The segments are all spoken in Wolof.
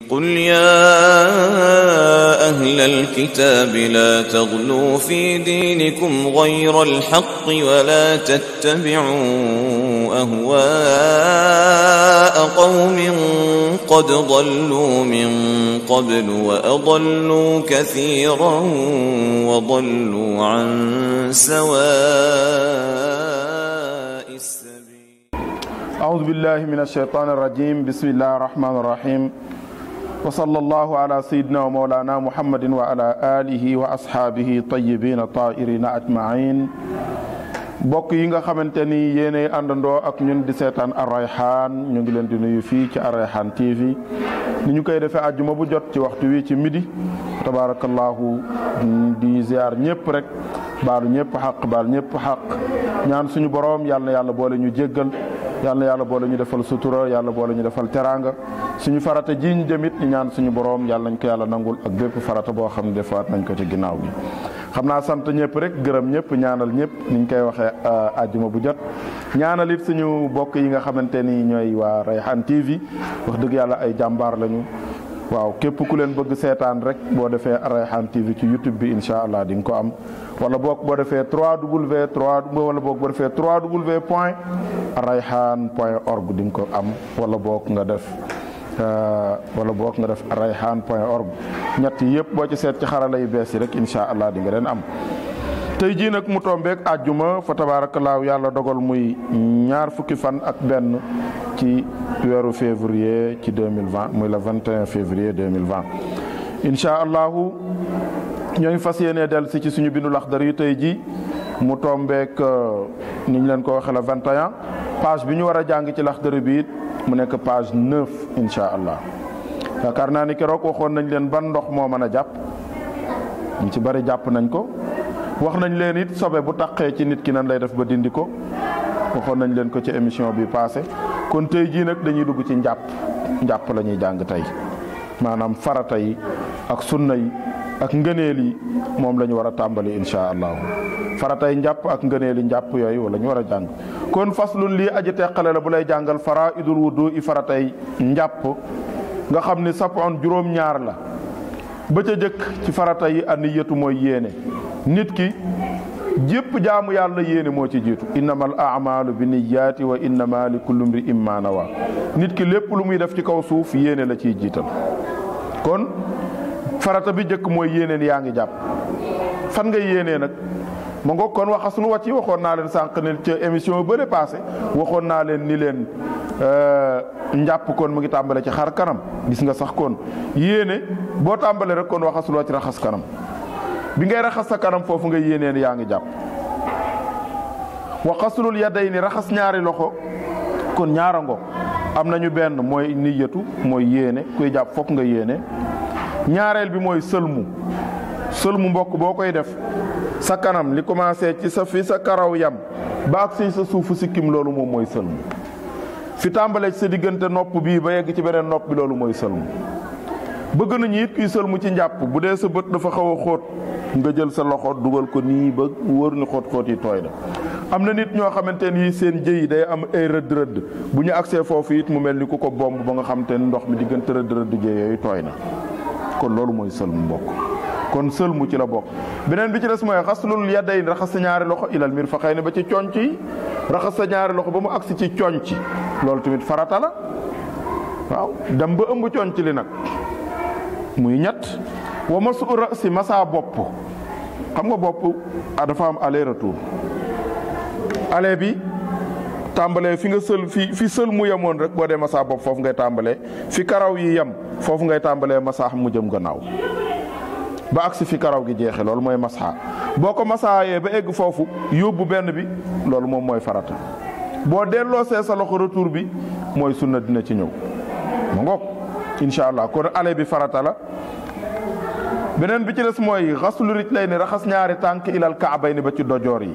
قل يا أهل الكتاب لا تغلوا في دينكم غير الحق ولا تتبعوا أهواء قوم قد ضلوا من قبل وأضلوا كثيرا وضلوا عن سواء السبيل. أعوذ بالله من الشيطان الرجيم. بسم الله الرحمن الرحيم. وصلى الله على سيدنا ومولانا محمد وعلى آله وأصحابه طيبين طاهرين أجمعين. bokk yi nga xamante ni yéenay àndandoo ak ñun di seetaan Ar-Rayhan ñu ngi leen di nuyu fii ci Ar-Rayhan TV ni ñu koy defee àjjuma bu jot ci waxtu wi ci midi tabarakallahu di ziar ñëpp rek baalu ñëpp xaq baal ñëpp xaq ñaan suñu borom yàlla na yàlla boole ñu jéggal yàlla na yàlla boole ñu defal sutura yàlla boole ñu defal teraanga suñu farata ji ñu jëmit ñu ñaan suñu borom yàlla nañ ko yàlla nangul ak bépp farata boo xam ne defaat nañ ko ci ginnaaw bi. xam naa sant ñëpp rek gërëm ñëpp ñaanal ñëpp ni ñu koy waxee àjjuma bu jot ñaanal it suñu bokk yi nga xamante ni ñooy waa Rayhan TV wax dëgg yàlla ay jàmbaar lañu. waaw képp ku leen bëgg seetaan rek boo defee Rayhan TV ci YouTube bi incha allah di nga ko am wala boog boo defee wala boog boo defee www.rayhan.org di nga ko am wala boog nga def rayhan.org ñett yëpp boo ci seet ci xarala yu bees yi rek incha allah di nga leen am. tey jii nag mu tombeek àjjuma fa tabaarakallaahu yàlla dogal muy ñaar fukki fan ak benn ci weeru février ci 2020 muy le 21 février 2020 incha allahu ñooy fas yéenee dellu si ci suñu bindu Laxdari yu tey jii mu tombeek ni ñu leen ko waxee le 21 page bi ñu war a jàng ci Laxdari bi it mu nekk page 9 incha allah yaakaar naa ni keroog waxoon nañ leen ban ndox moo mën a jàpp ñu ci bari jàpp nañ ko. wax nañ leen it sobe bu taqee ci nit ki nan lay def ba dindi ko waxoon nañ leen ko ci émission bi passé kon tey jii nag dañuy dugg ci njàpp la ñuy jàng tey maanaam farata yi ak sunna yi ak ngëneel yi moom la ñu war a tàmbali insha allahu farata yi njàpp ak ngëneel yi njàpp yooyu wala ñu war a jàng kon faslun lii aji teqale la bu lay jàngal faraidul wudu i farata yi njàpp nga xam ni sab'un juróom-ñaar la ba ca jëkk ci farata yi anniyatu mooy yéene nit ki jépp jaamu yàlla yéene moo ci jiitu innamal a'malu bi niyyaati wa innama li kulli imri'in ma nawa nit ki lépp lu muy def ci kaw suuf yéene la ciy jiital kon farata bi jëkk mooy yéene ni yaa ngi jàpp fan nga yéenee nag ma ngoog kon waxasul wàcc yi waxoon naa leen sànq ne ca émission bëre passé waxoon naa leen ni leen njàpp kon mu ngi tàmbale ci xar kanam gis nga sax kon yéene boo tàmbalee rek kon waxasul wàcc raxas kanam bi ngay raxas sa kanam foofu nga yéenee ni yaa ngi jàpp wa xaslul yadayni raxas ñaari loxo kon ñaara ngo am nañu benn mooy niyatu mooy yéene kuy jàpp fokk nga yéene ñaareel bi mooy sëlmu mbokk boo koy def sa kanam li commencé ci sa fi sa karaw yam ba ak si sa suufu sikkim loolu moom mooy sëlmu fi tàmbalee ci sa diggante nopp bii ba yegg ci beneen nopp bi loolu mooy sëlmu bëgg nañu it kuy sëlmu ci njàpp bu dee sa bët dafa xaw a xóot nga jël sa loxo dugal ko nii ba wóor ni xóot yi tooy na am na nit ñoo xamante ni seen jëy day am ay rëdd bu ñu agsee foofu it mu mel ni ku ko bomb ba nga xamante ni ndox mi diggante rëdd jëy yooyu tooy na kon loolu mooy sëlmu mbokk kon sëlmu ci la bokk beneen bi ci des mooy xaslul yadayn raxas sa ñaari loxo ilal mirfaqayni ba ci conc yi raxas sa ñaari loxo ba mu agsi ci conc loolu tamit farata la waaw dem ba ëmb conc li nag muy ñett wa masu rasi masa bopp xam nga bopp dafa am aller retour aller bi tàmbalee fi nga fi sël mu yemoon rek boo dee masa bopp foofu ngay tàmbalee fi karaw yi yem foofu ngay tàmbalee masa mu jëm gannaaw ba agsi fi karaw gi jeexe loolu mooy masa boo ko masaayee ba egg foofu yóbbu benn bi loolu moom mooy farata boo delloosee sa loxo retour bi mooy sunna dina ci ñëw mu ngoog incha allah kon aller bi farata la beneen bi ci des mooy xaslu rijlayni raxas ñaari tànk ilal ka'bayni ba ci dojoor yi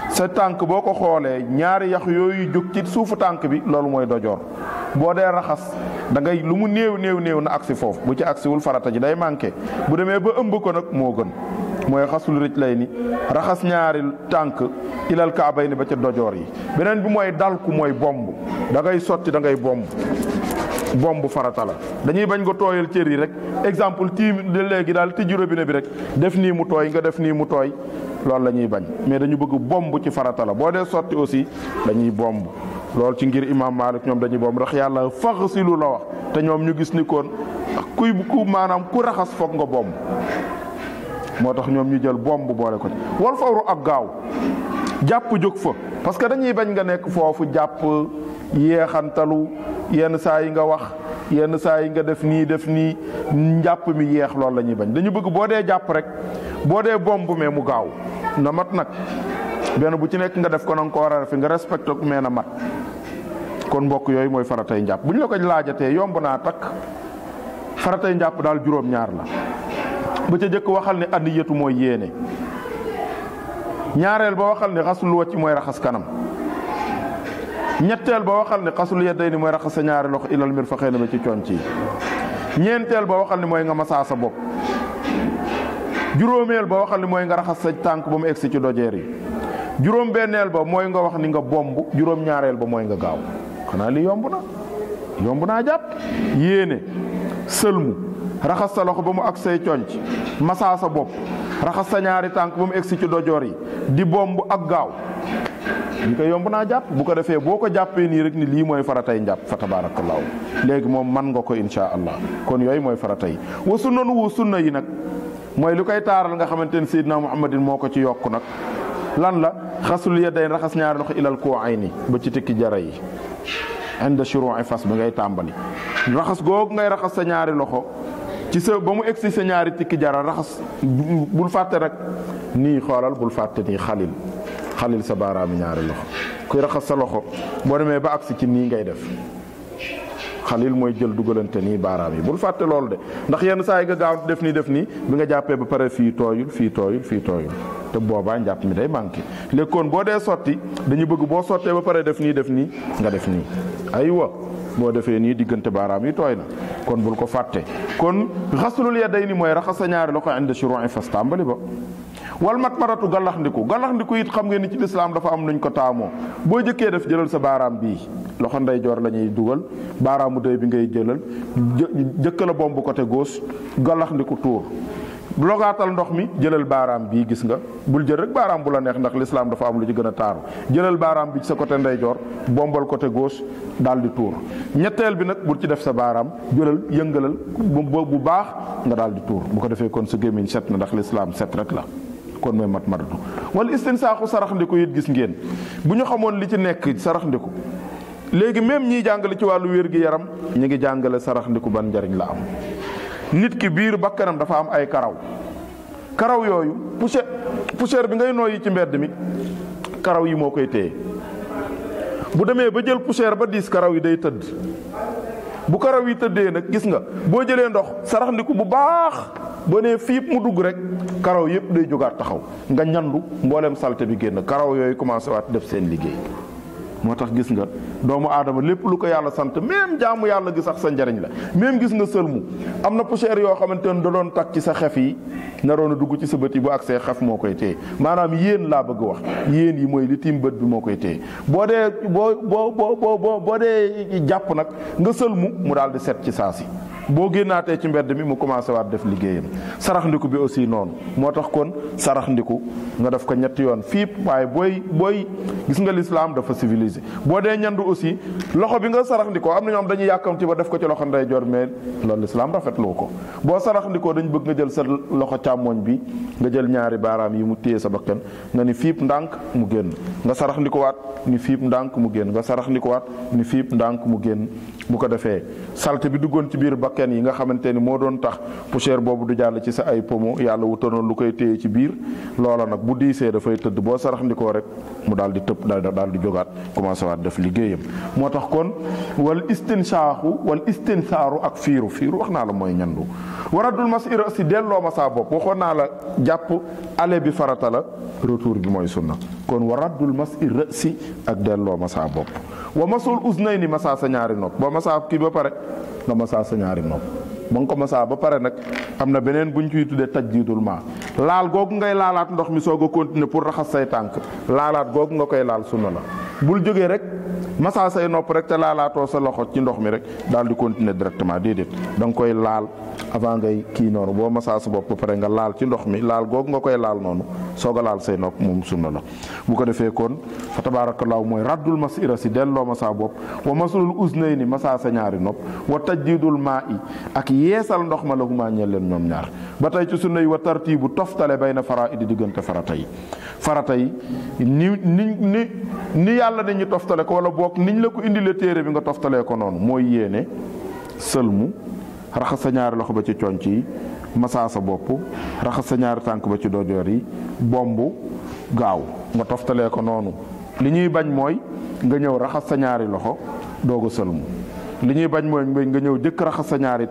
sa tànk boo ko xoolee ñaari yax yooyu jóg ci suufu tànk bi loolu mooy dojoor boo dee raxas da ngay lu mu néew na agsi foofu bu ci agsiwul farata ji day manqué bu demee ba ëmb ko nag moo gën mooy xaslu rijlayni raxas ñaari tànk ilal ka'bayni ba ci dojoor yi beneen bi mooy dalku mooy bomb da ngay sotti da ngay bomb bomb farata la. dañuy bañ nga tooyal cër yi rek exemple tiim de léegi daal tijji robinet bi rek def nii mu tooy nga def nii mu tooy loolu la ñuy bañ mais dañu bëgg bomb ci farata la boo dee sotti aussi dañuy bomb loolu ci ngir imam Malik ñoom dañuy bomb ndax yàlla faghsilu la wax te ñoom ñu gis ni koon ku maanaam ku raxas foog nga bomb moo tax ñoom ñu jël bomb boole ko ci wal fawru ak gaaw jàpp jóg fa parce que dañuy bañ nga nekk foofu jàpp yeexantalu yenn saa yi nga wax yenn saa yi nga def nii njàpp mi yeex loolu la ñuy bañ dañu bëgg boo dee jàpp rek boo dee bomb mais mu gaaw na mat nag benn bu ci nekk nga def ko na nga ko war a def nga respecté ko mais na mat kon mbokk yooyu mooy faratay njàpp bu ñu la ko laajatee yomb naa takk faratay njàpp daal juróom-ñaar la ba ca jëkk waxal ne anniyatu mooy yéene ñaareel ba waxal ne xasul wacc mooy raxas kanam ñetteel ba waxal ne xasul yadayni mooy raxas sa ñaari loxo ilal mirfaqayni ba ci conc yi ñeenteel ba waxal ne mooy nga masaa sa bopp juróomeel ba waxal ni mooy nga raxas sa tànk ba mu egsi ci dojeer yi juróom benneel ba mooy nga wax ni nga bomb juróom ñaareel ba mooy nga gaaw xanaa li yomb naa jàpp yéene sëlmu raxas sa loxo ba mu ak say conc masaa sa bopp raxas sa ñaari tànk ba mu egsi ci dojoor yi di bomb ak gaaw ñu ko yomb naa jàpp bu ko defee boo ko jàppee nii rek ni lii mooy faratay njàpp fa tabaarakallaahu léegi moom man nga ko insha allah kon yooyu mooy faratay wa sunna yi nag mooy lu koy taaral nga xamante ne Seydina Muhammadin moo ko ci yokk nag lan la xasul yadayn raxas ñaari loxo ilal ku'ayni ba ci tikki jara yi inda shuru'i fas bi ngay tàmbali raxas googu ngay raxas sa ñaari loxo ci sa ba mu egsi sa ñaari tikki jara raxas bul fàtte rek nii xoolal bul fàtte nii xalil sa baaraami ñaari loxo kuy raxas sa loxo boo demee ba agsi ci nii ngay def xalil mooy jël dugalante nii baaraam yi bul fàtte loolu de ndax yenn saa yi nga gaaw def nii bi nga jàppee ba pare fii tooyul te boobaa njàpp mi day manqué léegi kon boo dee sotti dañu bëgg boo sottee ba pare def nii nga def nii aywa boo defee nii diggante baaraam yi tooy na kon bul ko fàtte kon xaslul yadayni mooy raxas sa ñaari loxo inda shuru'i fas tàmbali ba wal matmaratu gallaxndiku it xam ngeen ni ci lislaam dafa am nuñ ko taamoo boo jëkkee def jëlal sa baaraam bii loxo ndeyjoor la ñuy dugal baaraamu dëy bi ngay jëlal jëkka la bomb côté gauche gallaxndiku tuur logaatal ndox mi jëlal baaraam bii gis nga bul jël rek baaraam bu la neex ndax lislaam dafa am lu ci gën a taaru jëlal baaraam bi ci sa côté ndeyjoor bombal côté gauche daal di tuur ñetteel bi nag bul ci def sa baaraam jëlal yëngalal bu baax nga daal di tuur bu ko defee kon sa gémmiñ set na ndax lislaam set rek la kon mooy mat maratu wala istinsaaxu sarax ndiku it gis ngeen bu ñu xamoon li ci nekk sarax ndiku léegi même ñiy jàngale ci wàllu wér-gi-yaram ñu ngi jàngale sarax ndiku ban njariñ la am nit ki biir bakkanam dafa am ay karaw yooyu poussière bi ngay nooyi ci mbedd mi karaw yi moo koy téye bu demee ba jël poussière ba diis karaw yi day tëdd bu karaw yi tëddee nag gis nga boo jëlee ndox sarax ndiku bu baax boo nee fiip mu dugg rek karaw yëpp day jógaat taxaw nga ñandu mboolem salte bi génn karaw yooyu commencé waat def seen liggéey moo tax gis nga doomu aadama lépp lu ko yàlla sant même jaamu yàlla gi sax sa njariñ la même gis nga sëlmu am na poussière yoo xamante ne da doon takk ci sa xef yi naroon a dugg ci sa bët yi bu ak see xef moo koy téye maanaam yéen laa bëgg wax yéen yi mooy li tiim bët bi moo koy téye boo dee jàpp nag nga sëlmu mu daal di set ci saa si boo génnaatee ci mbedd mi mu commencé waat def liggéeyam sarax ndiku bi aussi noonu moo tax kon sarax ndiku nga def ko ñetti yoon fiip waaye booy gis nga lislaam dafa civilisé boo dee ñandu aussi loxo bi nga sarax ndikoo am na ñoom dañuy yàkkamti ba def ko ci loxo ndeyjoor mais loolu lislaam rafetlu ko boo sarax ndikoo dañ bëgg nga jël sa loxo càmmooñ bi nga jël ñaari baaraam yi mu téye sa bakkan nga ni fiip ndànk mu génn nga sarax ndikuwaat ni fiip ndànk mu génn nga sarax ndikuwaat ni fiip ndànk mu génn bu ko defee salte bi duggoon ci biir bakkan yi nga xamante ni moo doon tax poussière boobu du jàll ci sa ay pomo yàlla wutanoon lu koy téye ci biir loola nag bu diisee dafay tëdd boo sarax ndikoo rek mu daal di tëb daal di jógaat commencé waat def liggéeyam moo tax kon wal istinsaaru ak fiiru wax naa la mooy ñandu waradul masira si delloo ma saa bopp waxoon naa la jàpp ale bi farata la retour bi mooy sunna kon waradul masira si ak delloo ma saa bopp wa masul uznayni masaa sa ñaari nopp boo masaa kii ba pare nga masaa sa ñaari nopp ba nga ko masaa ba pare nag am na beneen bu ñu ciy tuddee tajdiidul maa laal googu ngay laalaat ndox mi soog a continuer pour raxas say tànk laalaat googu nga koy laal sunna la bul jógee rek masaa say nopp rek te laalaatoo sa loxo ci ndox mi rek daal di continuer directement déedéet da nga koy laal avant ngay kii noonu boo masaa sa bopp ba pare nga laal ci ndox mi laal googu nga koy laal noonu soog a laal say nopp moom sunna la. bu ko defee kon fa tabaarakallaahu mooy raddul masira si delloo masaa bopp wa masulul uznayni masaa sa ñaari nopp wa tajdiidul maa i ak yeesal ndox ma la huma ñeel leen ñoom ñaar. ba tey ci sunna yi wa tartiibu toftale bayna faraa'idi diggante farata yi ni yàlla ne ñu toftale ko wala boog niñ la ko indilee téere bi nga toftalee ko noonu mooy yéene sëlmu raxas sa ñaari loxo ba ci conc yi masaa sa bopp raxas sa ñaari tànk ba ci dojoor yi bombu gaaw nga toftalee ko noonu. li ñuy bañ mooy nga ñëw raxas sa ñaari loxo doog a sëlmu li ñuy bañ mooy nga ñëw jëkk raxas sa ñaari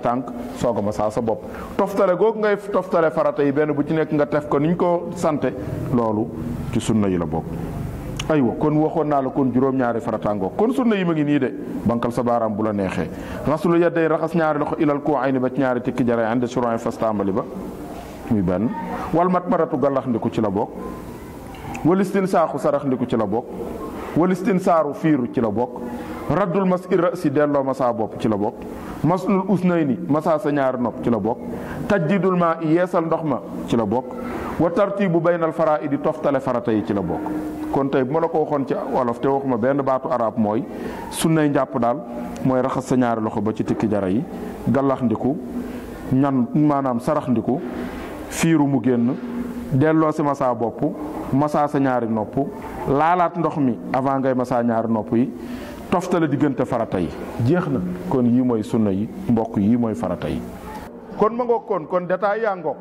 tànk soog a masaa sa bopp. toftale googu ngay toftale farata yi benn bu ci nekk nga tef ko niñ ko sante loolu ci sunna yi la bokk. aywa kon waxoon naa la kon juróom-ñaari farataangoo kon sunna yi ma ngi nii de bankal sa baaraam bu la neexee rasulu yadday raxas ñaari loxo ilal koo ay ni ba ci ñaari tikki jare ande suron fas tàmbali ba muy benn wal mat maratu gallax ndiku ci la bokk walistin saaxu sarax ndiku ci la bokk walistin saaru fiiru ci la bokk raddul mas ira si delloo masaa bopp ci la bokk maslul usnayni masaa sa ñaari nopp ci la bokk tajdidul maa yeesal ndox ma ci la bokk wa tartibu baynal faraa'idi toftale farata yi ci la bokk. kon tey bu ma la ko waxoon ci wolof te waxuma benn baatu arab mooy sunnay njàpp daal mooy raxas sa ñaari loxo ba ci tikki jara yi gallax ndiku ñan maanaam sarax ndiku fiiru mu génn delloo si masaa bopp masaa sa ñaari nopp laalaat ndox mi avant ngay masaa ñaari nopp yi toftale diggante farata yi jeex na. kon yii mooy sunna yi mbokk yii mooy farata yi. kon ma ngoog kon détail yaa ngoog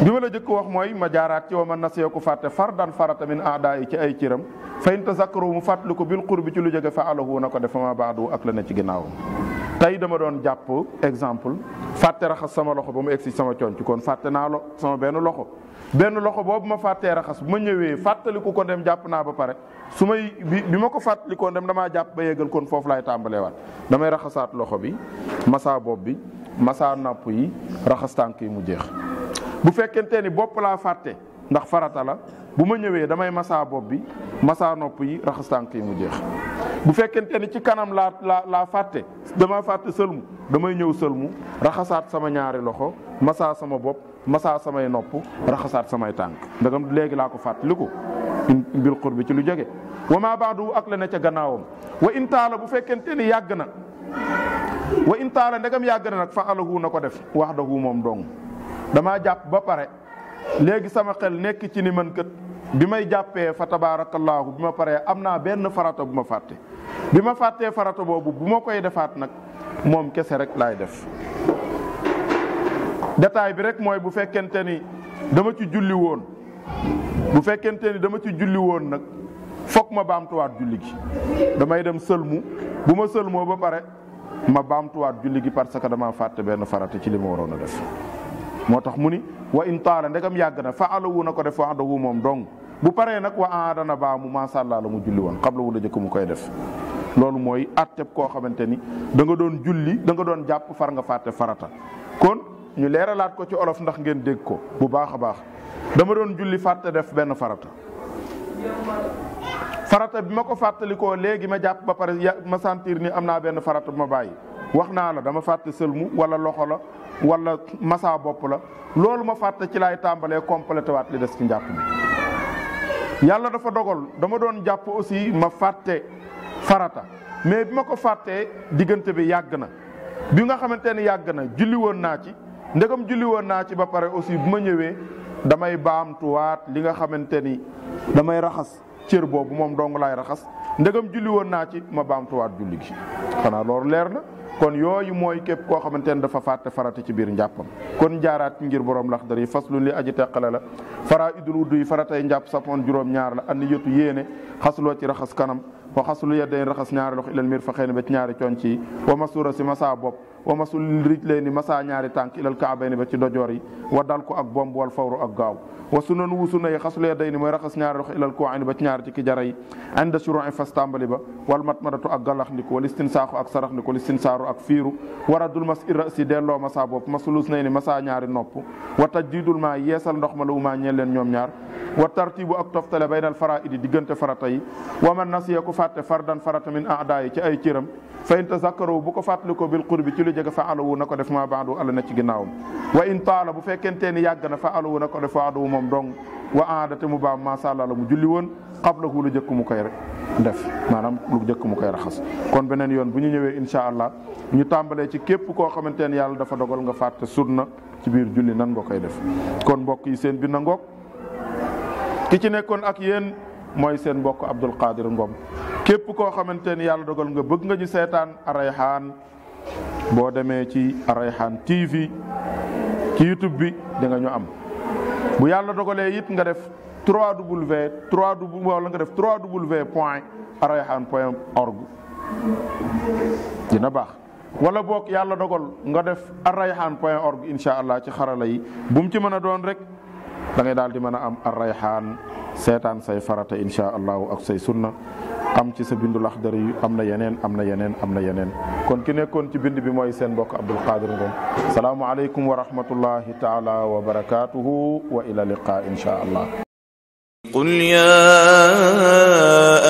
bi ma la jëkk wax mooy ma jaaraat ci wa man nasiya ku fàtte fardan farata min aada yi ci ay ciram fa in tazakkaru mu fàttali ko bil qurbi ci lu jóge fa alahu na ko def ma baadu ak la ne ci ginnaawam. tey dama doon jàpp exemple fàtte raxas sama loxo ba mu egsi sama conc kon fàtte naa sama benn loxo boobu ma fàttee raxas bu ma ñëwee fàttaliku ko dem jàpp naa ba pare su may bi ma ko fàttalikoo dem damaa jàpp ba yeggal kon foofu laay tàmbalee waat damay raxasaat loxo bi masaa bopp bi masaa napp yi raxas tànk yi mu jeex. bu fekkente ni bopp laa fàtte ndax farata la bu ma ñëwee damay masaa bopp bi masaa nopp yi raxas tànk yi mu jeex. bu fekkente ni ci kanam laa fàtte dama fàtte sëlmu damay ñëw sëlmu raxasaat sama ñaari loxo masaa sama bopp masaa samay nopp raxasaat samay tànk ndagam léegi laa ko fàttaliku bil qurbi ci lu jege. wa ma baadu ak la ne ca gannaawam wa in taala bu fekkente ni yàgg na wa in taala ndegam yàgg na nag fa alahu na ko def wahdahu moom dong. damaa jàpp ba pare léegi sama xel nekk ci ni man kat bi may jàppee fa tabaarakallaahu bi ma paree am naa benn farata bu ma fàtte bi ma fàttee farata boobu bu ma koy defaat nag moom kese rek laay def. détail bi rek mooy bu fekkente ni dama ci julli woon nag fokk ma baamtuwaat julli gi damay dem sëlmu bu ma sëlmoo ba pare ma baamtuwaat julli gi parce que dama fàtte benn farata ci li ma waroon a def. moo tax mu ni wa in taala ndegam yàgg na fa alawu na ko def wahdahu moom dong bu paree nag wa aadana baa mu maasàllaa la mu julli woon xabla wu la jëkk mu koy def. loolu mooy atteb koo xamante ni da nga doon julli da nga doon jàpp far nga fàtte farata. kon ñu leeralaat ko ci olof ndax ngeen dégg ko bu baax a baax dama doon julli fàtte def benn farata bi ma ko fàttalikoo léegi ma jàpp ba pare ma sentir ni am naa benn farata bu ma bàyyi wax naa la dama fàtte sëlmu wala loxo la wala masaa bopp la loolu ma fàtte ci laay tàmbalee complété waat li des ci njàpp bi. yàlla dafa dogal dama doon jàpp aussi ma fàtte farata mais bi ma ko fàttee diggante bi yàgg na bi nga xamante ni yàgg na julli woon naa ci ndegam julli woon naa ci ba pare aussi bu ma ñëwee damay baamtuwaat li nga xamante ni damay raxas cër boobu moom dong laay raxas ndegam julli woon naa ci ma baamtuwaat julli gi xanaa loolu leer na. kon yooyu mooy képp koo xamante ne dafa fàtte farata ci biir njàppam kon jaaraat ngir borom Laxdari faslu li aji teqale la faraa'idul wudu yi faratay njàpp sapoon juróom-ñaar la an yëtu yéene xasuloo ci raxas kanam wa xasulu yaddayn raxas ñaari loxo ilal mirfaqayni ba ci ñaari conc yi wa masura si masaa bopp wa masul rijlayni masaa ñaari tànk ilal ka'bayni ba ci dojoor yi wa dal ko ak bomb wal fawru ak gaaw wa sunan wu sunna yi xasulu yadayni mooy raxas ñaari loxo ilal ku'ayni ba ci ñaari ci ki jara yi inda shuru'i fas tàmbali ba wal matmadatu ak galax ndiku wal istinsaaxu ak sarax ndiku wal istinsaaru ak fiiru waradul mas ira si delloo masaa bopp masulus nay ni masaa ñaari nopp wa tajdidul maa yeesal ndox ma lawu maa ñeel leen ñoom ñaar wa tartibu ak toftale baynal faraa'idi diggante farata yi wa man nasiya ku fàtte fardan farata min aada yi ci ay cëram fa in tazakkaru bu ko fàttalikoo bil qurbi ci lu jege fa alawu na ko def ma baadu ala na ci ginnaawam wa in taala bu fekkentee ni yàgg na fa alawu na ko def waadu moom dong wa aadate mu baam macha allah la mu julli woon qablahu lu jëkk mu koy def maanaam lu jëkk mu koy raxas. kon beneen yoon bu ñu ñëwee incha allah ñu tàmbalee ci képp koo xamante ne yàlla dafa dogal nga fàtte sunna ci biir julli nan nga koy def. kon mbokk yi seen bi na ngoog ki ci nekkoon ak yéen mooy seen mbokk Abdul Qadir Ngom képp koo xamante ni yàlla dogal nga bëgg nga ñu seetaan Arayhaan boo demee ci Arayhaan TV ci YouTube bi di nga ñu am bu yàlla dogalee it nga def 3w.arayhaan.org dina baax wala boog yàlla dogal nga def arayhaan.org incha allah ci xarala yi bu mu ci mën a doon rek da ngay daal di mën a am Arayhaan seetaan say farata incha allahu ak say sunna am ci sa bindu Laxdari yu am na yeneen kon ki nekkoon ci bind bi mooy seen mbokk Abdul Qadir Ngom salaamu aleykum wa rahmatullahi taala wa barakatuhu wa ila liqa incha allah. قل يا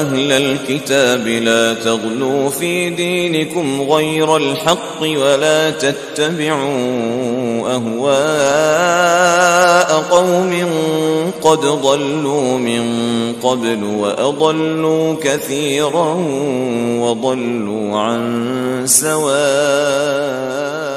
أهل الكتاب لا تغلوا في دينكم غير الحق ولا تتبعوا أهواء قوم قد ضلوا من قبل وأضلوا كثيرا وضلوا عن سواء